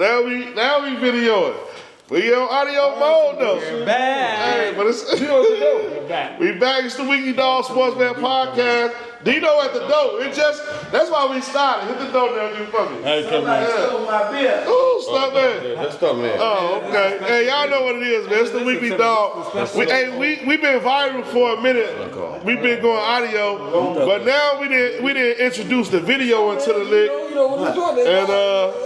Now we videoing. We on audio mode though. We're back. Hey, but it's we back. It's the Weekly Dog Sportsman Podcast. Dino at the door. That's why we started. Hit the door now, you for me. Hey, come on. Stole my beer. Ooh, stop man. That's stuff, man. Oh, okay. Hey, y'all know what it is, man. It's the Weekly Dog. We been viral for a minute. We've been going audio, but now we didn't introduce the video into the league, and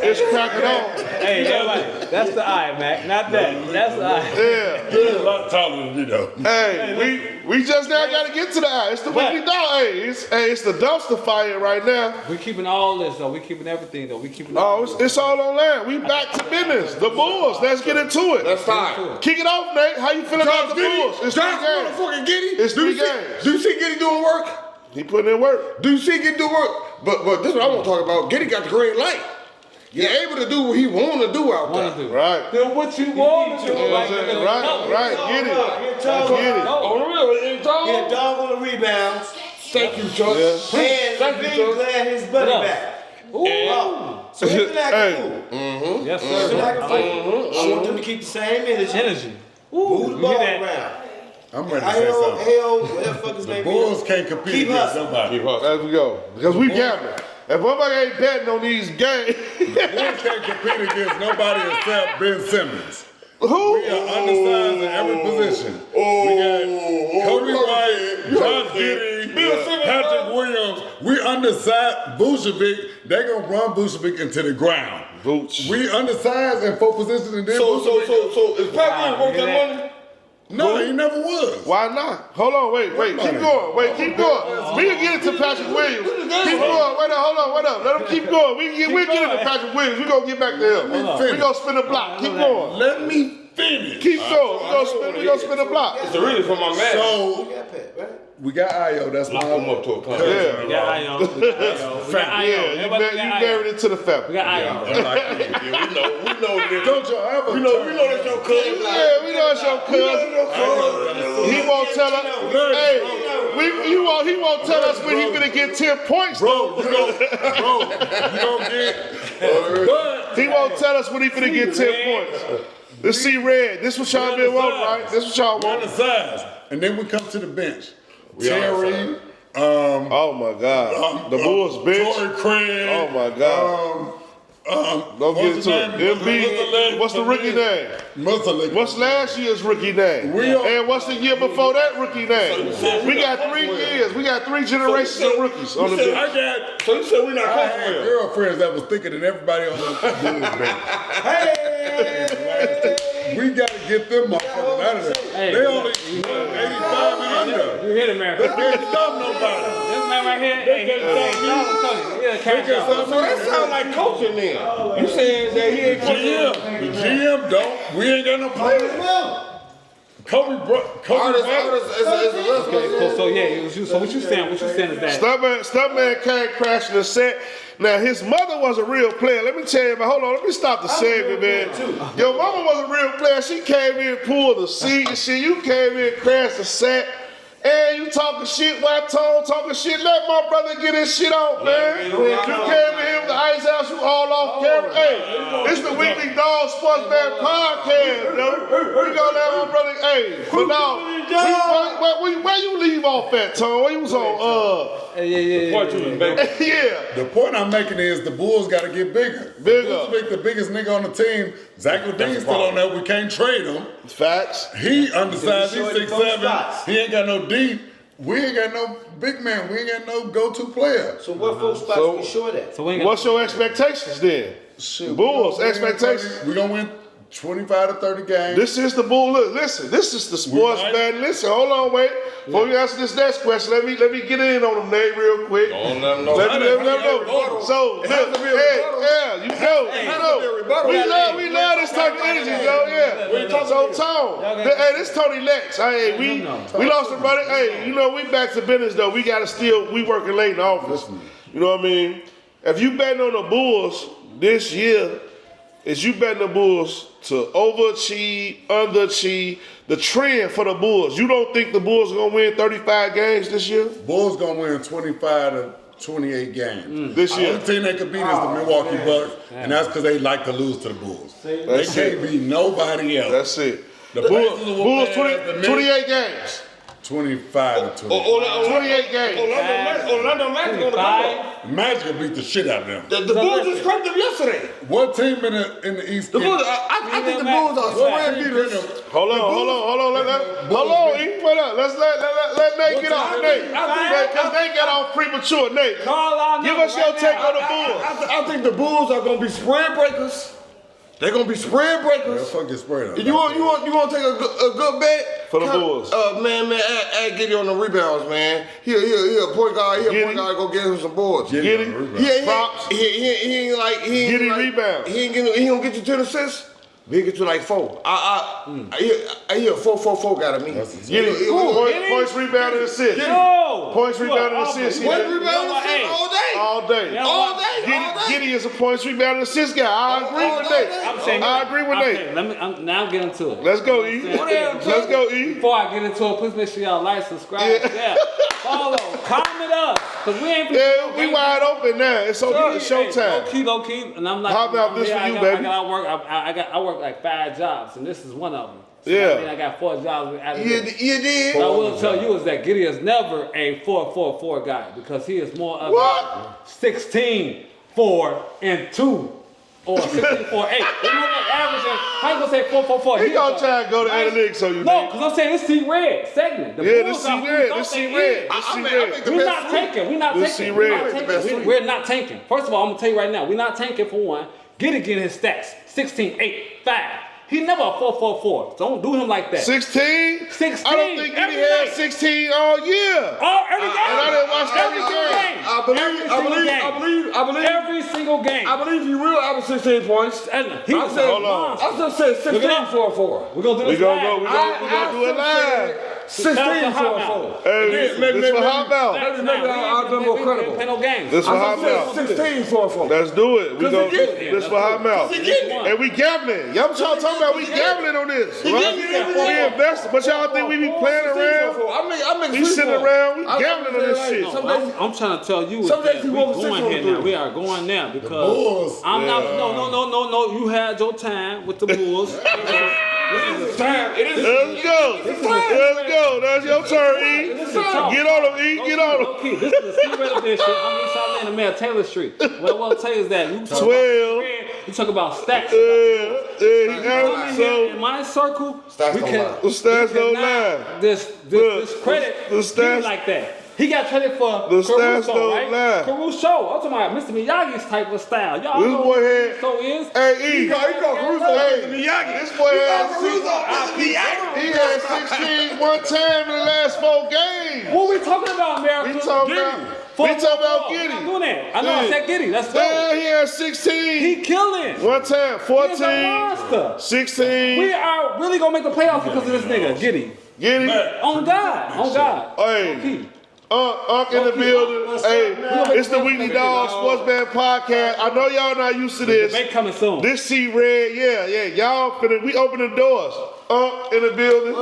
it's cracking on. Hey, everybody, that's the eye, Mac. Not that. That's the eye. Yeah. You're a lot taller than you, though. Hey, we just now got to get to the eye. It's the Weekly Dog. Hey, it's the dumpster fire right now. We keeping all this though. We keeping everything though. We keeping. All it's all online. We back to business. The Bulls. Let's get into it. That's time. Kick it off, Nate. How you feeling about the Bulls? It's Josh 3 games. motherfucking Giddy. It's 3 games. Do you see Giddy doing work? He putting in work. Do you see Giddy doing work? But this is what I want to talk about. Giddy got the green light. You're able to do what he want to do out there. Right. do what you want to do. Right. Get it. Get it. On the real, He a dog on the rebounds. Thank you, Chuck. Yeah. And Thank the you, big Chuck. glad his buddy back. So he been acting cool. Yes, He been sir. acting cool. I want them to keep the same energy. Energy. Move the You ball hear that? around. I'm ready to say something. Hell, whatever the fuck his The name Bulls is. can't compete Keep against hustling. nobody. As we go. Because we gambling. If motherfucker ain't betting on these games. The Bulls can't compete against nobody except Ben Simmons. Who? We are undersized in every position. We got Kobe White, Josh Giddey, Patrick Williams. We undersized Vucevic. They gonna run Vucevic into the ground. Boots. We undersized in 4 positions and then So Vucevic. is Patrick worth that money? No, he never was. Why not? Hold on, wait, keep going. Keep going. We can get into Patrick Williams. Keep going. Wait up. Let him keep going. We'll get into Patrick Williams. We're gonna get back to him. We're gonna spin the block. Keep going. Let me finish. Keep going. We're gonna spin the block. It's really for my man. So we got Ayo. That's my Lock him up to a contract. Yeah. We got Ion. We got Ion. We got Ion. Yeah, you married it to the We family. got Ion. We know that. Don't you ever We know that's your cousin. Yeah, we know it's your cousin. He won't tell us. Hey, he won't tell us when he's gonna get 10 points, though. you don't get. But He won't tell us when he's gonna get 10 points. This SeeRed. This what y'all been wanting, right? This what y'all want. undersized. And then we come to the bench. Terry, Oh my God. The Bulls bench. Torrey Craig. Oh my God. Don't get into it. MB. What's the rookie name? What's last year's rookie name? And what's the year before that rookie name? We got 3 years. We got 3 generations of rookies on the bench. So you said we're not I had comfortable. girlfriends that was thicker than everybody on the Bulls bench. We gotta get them motherfuckers out of there. Hey, They only 85 and under. You hit him, man. They can't stop nobody. This man right here. Hey, Tony. Yeah, cash out. So that sounds like coaching then. You saying that he ain't coaching? The GM don't. We ain't got no players. Kobe White. So yeah, it was you. So what you saying? What you saying is that? Stuntman came crashing the set. Now his mother was a real player. Let me tell you, man. Hold on, let me stop the segment, man. Your mama was a real player. She came in, pulled the seat and shit. You came in, crashed the set. And you talking shit, white tone, talking shit. Let my brother get his shit on, man. You came in here with the ice house, you all off camera. Hey, it's the Weekly Dog Sportsman Podcast, yo. We gonna let my brother, hey, but now, where you leave off at, Tone? Where you was on, yeah. The point I'm making is the Bulls got to get bigger. Vucevic, the biggest nigga on the team. Zach LaVine's still on there. We can't trade him. Facts. He undersized. He's 6'7". He ain't got no deep. We ain't got no big man. We ain't got no go-to player. So what 4 spots we short at? What's your expectations then? Shit, Bulls, expectations. We're going to win 25 to 30 games. This is the bull. Look, listen. This is the sports man. Listen, hold on, wait. Before you answer this next question, let me get in on them, Nate, real quick. Don't let them know. Let me know. So, look, you know, we love this type of energy, yo. Yeah. So, Tone, hey, this is Tony Lex. Hey, we lost a brother. Hey, you know, we back to business though. We working late in the office. You know what I mean? If you betting on the Bulls this year, is you betting the Bulls to overachieve, underachieve, the trend for the Bulls. You don't think the Bulls are going to win 35 games this year? Bulls going to win 25 to 28 games. This year. The only team they could beat is the Milwaukee Bucks, and that's because they like to lose to the Bulls. They can't beat nobody else. That's it. The Bulls 28 games. 25 to 20. 28 games. Orlando Magic on the come. Magic will beat the shit out of them. The Bulls just scraped them yesterday. What team in the East? The Bulls, I think the Bulls are spread beaters. Hold on. Hold on, E. Wait up. Let Nate get off. Nate. Because Nate got off premature. Nate, give us your take on the Bulls. I think the Bulls are gonna be spread breakers. They're gonna be spread breakers. Fucking spread up. You want to take a good bet for the Bulls? Man, add Giddy on the rebounds, man. He a point guard. He a point guard. Go get him some boards. Giddy, props. He ain't like Giddy rebounds. He gonna get you 10 assists. He get you like 4. He a 4-4-4 guy to me. Giddy, points, rebound, and assist. Points, rebound, and assist. Points, rebound, and assist all day. Giddy is a points, rebound, and assist guy. I agree with Nate. I agree with Nate. I'm now get into it. Let's go, E. Let's go, E. Before I get into it, please make sure y'all like, subscribe, follow, comment us, cause we ain't. Yeah, we wide open now. It's showtime. Low key, and I'm like, Hotmouth, this for you, baby. I work like 5 jobs, and this is one of them. So Yeah. I got 4 jobs. You did. What I will tell you is that Giddy is never a 4-4-4 guy because he is more of a 16-4-2 or 16-4-8. Averaging, how you gonna say 4-4-4? He gonna try to go to analytics so you know. No, because I'm saying this SeeRed segment. This SeeRed. We're not tanking. First of all, I'm gonna tell you right now, we're not tanking for one. Giddy getting his stats 16, 8, 5. He never a 4-4-4. Don't do him like that. 16? 16. I don't think Giddy had 16 all year. Every game. And I didn't watch every game. I believe. Every single game. I believe you will average 16 points. I just said 16-4-4. We're gonna do this live. We're gonna do it live. 16-4-4. Hey, this for Hotmouth. I'll be more credible. Play no games. This for Hotmouth. 16-4-4. Let's do it. This for Hotmouth. And we gambling. Y'all talking about we gambling on this, right? We invested, but y'all think we be playing around? We sitting around, we gambling on this shit. I'm trying to tell you is that we going here now. We are going now because I'm not. No. You had your time with the Bulls. Let's go. That's your turn, E. Get on him, E. Get on him. Okay, this is the SeeRed edition. I'm East Atlanta, man, Taylor Street. What I want to tell you is that you talk 12. You talk about stacks. In my circle, we don't lie. This credit the stats like that. He got traded for the stats Caruso, don't right? lie. Caruso. I'm talking about Mr. Miyagi's type of style. Y'all This know boy what had. Caruso is. Hey, E. He called Caruso Mr. Miyagi. This boy had he had 16 one time in the last 4 games. What we talking about, America? We talking about Giddy. I'm doing that. I know I said Giddy. Let's go. Yeah, he had 16. He killing. One time, He's a 14, monster. 16. We are really gonna make the playoffs because of this nigga, Giddy. Giddy. On God. Hey. Okay. Unc in the building. Hey, it's the Weekly Dog Sports Band Podcast. I know y'all not used to this. Debate coming soon. This SeeRed, yeah. Y'all finna, we open the doors. Unc in the building.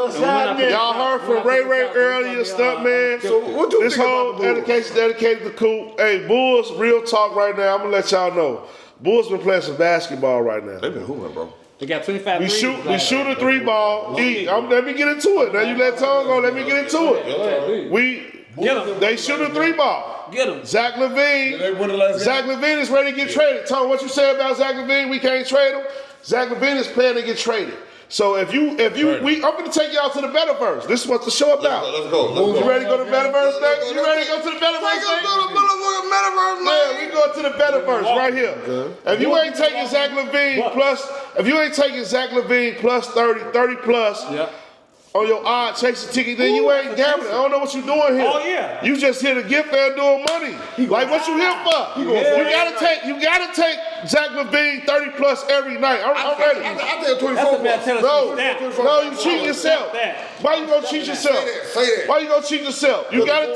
Y'all heard from Ray earlier, Stuntman. So what do you This think whole about the Bulls? dedication dedicated to Coop. Hey, Bulls, real talk right now. I'm gonna let y'all know. Bulls been playing some basketball right now. They've been hooping, bro. We got 25 We shoot a 3-ball. Let me get into it. Now you let Tone go. Let me get into it. They shoot a 3-ball. Get him. Zach LaVine. Zach LaVine is ready to get traded. Tone, what you say about Zach LaVine? We can't trade him. Zach LaVine is planning to get traded. So I'm gonna take y'all to the Metaverse. This is what the show about. Let's go. You ready to go to the Metaverse next? You ready to go to the Metaverse next? Yeah, we go to the Metaverse right here. If you ain't taking Zach LaVine plus 30 plus. Yeah. On your odd chasing ticket, then you ain't gambling. I don't know what you doing here. Oh yeah. You just here to get FanDuel money. Like what you here for? You gotta take Zach LaVine 30 plus every night. I'm ready. I think 24 plus. No, you cheating yourself. Why you gonna cheat yourself? Say that. Why you gonna cheat yourself? You gotta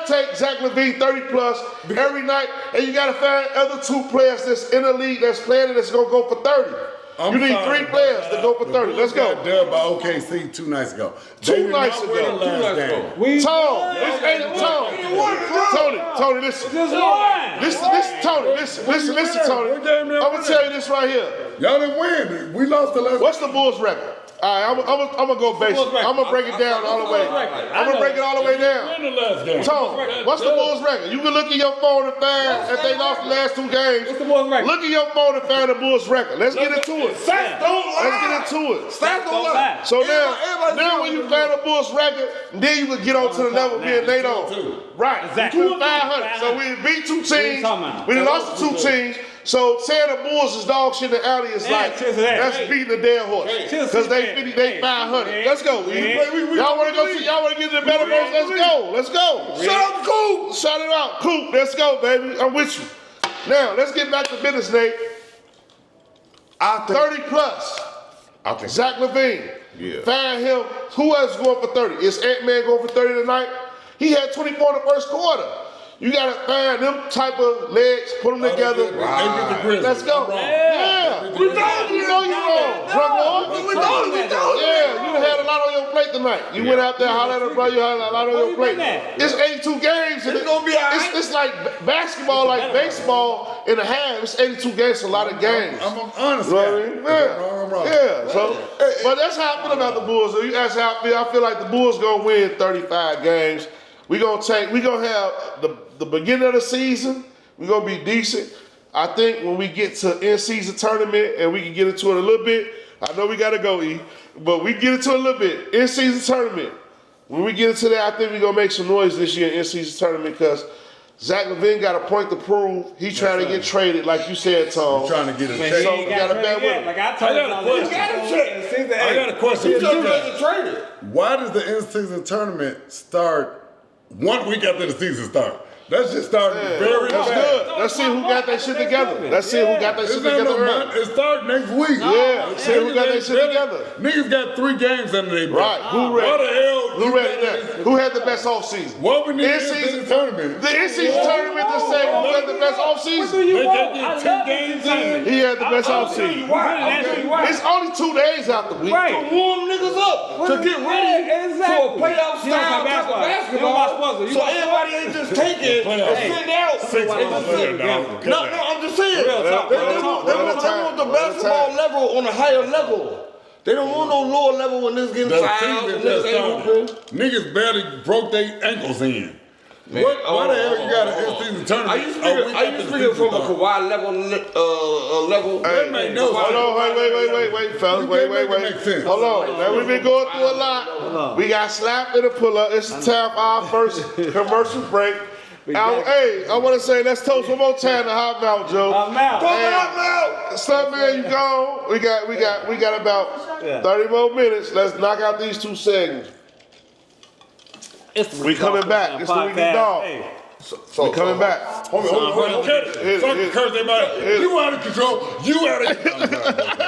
take Zach LaVine 30 plus every night, and you gotta find other 2 players that's in the league that's playing that's gonna go for 30. I'm You need sorry, 3 players to go for 30. Let's go. Got dubbed by OKC 2 nights ago. 2 nights ago. Tony, listen. Just one. Listen, Tony. Listen, Tony. I'm gonna tell you this right here. Y'all didn't win. We lost the last. What's the Bulls' record? All right, I'm gonna go basic. I'm gonna break it down all the way. I'm gonna break it all the way down. Win the last game. Tony, what's the Bulls' record? You can look at your phone and find if they lost the last 2 games. What's the Bulls' record? Look at your phone and find the Bulls' record. Let's get into it. Stats don't lie. Let's get into it. Stats don't lie. So Everybody now when you find the Bulls' record, then you can get on to the level me and Nate on. Right, Exactly. 500. So we beat 2 teams. talking about? We done lost to 2 teams. So saying the Bulls is dog shit in the alley is like that's beating the dead horse because they 500. Let's go. Y'all want to go? Y'all want to get to the better verse? Let's go. Shout out to Coop. Shout it out, Coop. Let's go, baby. I'm with you. Now let's get back to business, Nate. 30 plus. I think Zach LaVine. Yeah. Find him. Who else is going for 30? Is Ant-Man going for 30 tonight? He had 24 in the first quarter. You gotta find them type of legs, put them together. Let's go. Yeah. We know you wrong. Drunk Lord. We know. Yeah, you had a lot on your plate tonight. You went out there, hollered at a brother, you had a lot on your plate. It's 82 games. And It's gonna be all right. It's like basketball, like baseball in a half. It's 82 games, it's a lot of games. I'm honest. You know what I mean? I'm wrong. Yeah. So, but that's how I feel about the Bulls. So you ask how I feel. I feel like the Bulls gonna win 35 games. We gonna have the beginning of the season. We gonna be decent. I think when we get to in-season tournament and we can get into it a little bit. I know we gotta go, E, but we get into it a little bit. In-season tournament. When we get into that, I think we gonna make some noise this year in-season tournament because Zach LaVine got a point to prove. He trying to get traded, like you said, Tom. Trying to get a Man, check. So he we ain't got a got bet with yet. him. Like I told I got a question. I got a question. He's just traded. Why does the in-season tournament start 1 week after the season starts? That shit started very That's fast. good. Let's see who got that shit together. Let's see who got that shit It's not together no month. early. It starts next week. Yeah, let's see who got that shit together. Niggas got 3 games under their belt. Right. Who ready? Why the hell? Who ready that? Who had the best offseason? What we need In-season in-season tournament? The in-season tournament to say who had the best offseason. They can't get 10 games in. He had the best offseason. It's only 2 days out the week. Right. To warm niggas up, to get ready for a playoff You don't style play type of basketball. You don't watch basketball. sports. You So watch everybody ain't just taking and sitting out. 6 months later, dog. No, I'm just saying. They want the basketball level on a higher level. They don't want no lower level when this getting The fouls season and just this ain't hooping. started. Niggas barely broke their ankles in. Why the hell you got an in-season tournament? Are you speaking from a Kawhi level? That make no sense. Hold on, wait, fellas. You can't make it make sense. Hold on. Now we've been going through a lot. We got slapped in a pull-up. It's time for our first commercial break. Hey, I want to say let's toast one more time to Hotmouth, Joe. Hotmouth. Stop, man, you gone. We got about 30 more minutes. Let's knock out these 2 segments. We coming back. It's the weekend dog. We coming back. Hold on. Fucking curse everybody. You out of control. You out of